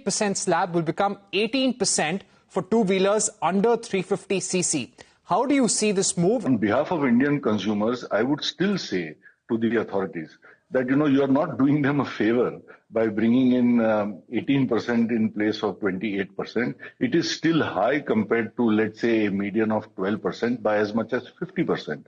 28% slab will become 18% for two-wheelers under 350cc. How do you see this move? On behalf of Indian consumers, I would still say to the authorities that, you are not doing them a favor by bringing in 18% in place of 28%. It is still high compared to, let's say, a median of 12% by as much as 50%.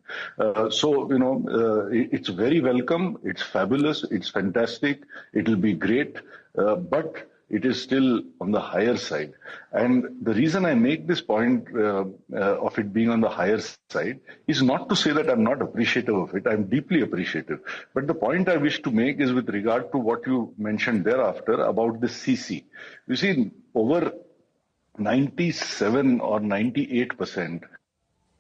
It's very welcome. It's fabulous. It's fantastic. It will be great. But it is still on the higher side. And the reason I make this point of it being on the higher side is not to say that I'm not appreciative of it. I'm deeply appreciative. But the point I wish to make is with regard to what you mentioned thereafter about the CC. You see, over 97 or 98%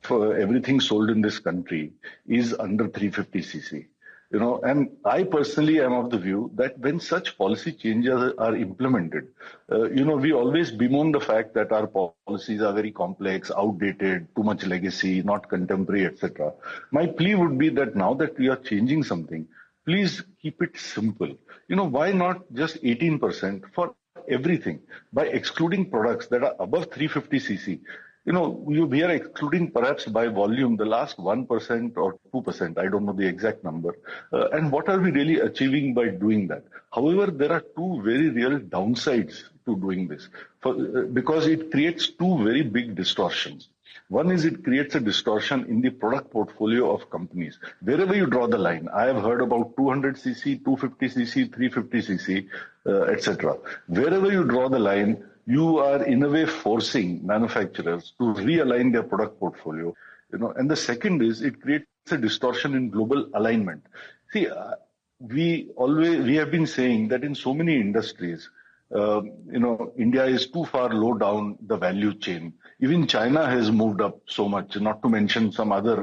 for everything sold in this country is under 350cc. And I personally am of the view that when such policy changes are implemented, we always bemoan the fact that our policies are very complex, outdated, too much legacy, not contemporary, etc. My plea would be that now that we are changing something, please keep it simple. Why not just 18% for everything by excluding products that are above 350cc? We are excluding perhaps by volume the last 1% or 2%. I don't know the exact number. And what are we really achieving by doing that? However, there are two very real downsides to doing this because it creates two very big distortions. One is it creates a distortion in the product portfolio of companies. Wherever you draw the line, I have heard about 200cc, 250cc, 350cc, etc. Wherever you draw the line, you are in a way forcing manufacturers to realign their product portfolio. And the second is it creates a distortion in global alignment. See, we have been saying that in so many industries, India is too far low down the value chain. Even China has moved up so much, not to mention some other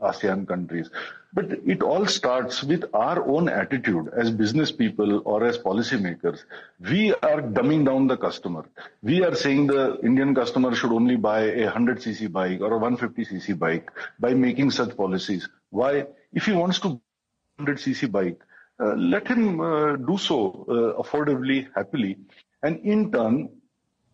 ASEAN countries. But it all starts with our own attitude as business people or as policymakers. We are dumbing down the customer. We are saying the Indian customer should only buy a 100cc bike or a 150cc bike by making such policies. Why? If he wants to 100cc bike, let him do so affordably, happily. And in turn,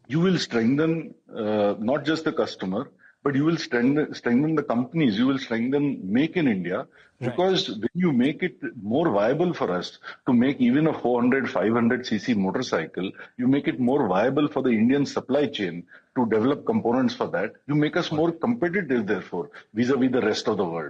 you will strengthen not just the customer, but you will strengthen the companies. You will strengthen Make in India, because when you make it more viable for us to make even a 400, 500cc motorcycle, you make it more viable for the Indian supply chain to develop components for that. You make us more competitive, therefore, vis-a-vis the rest of the world.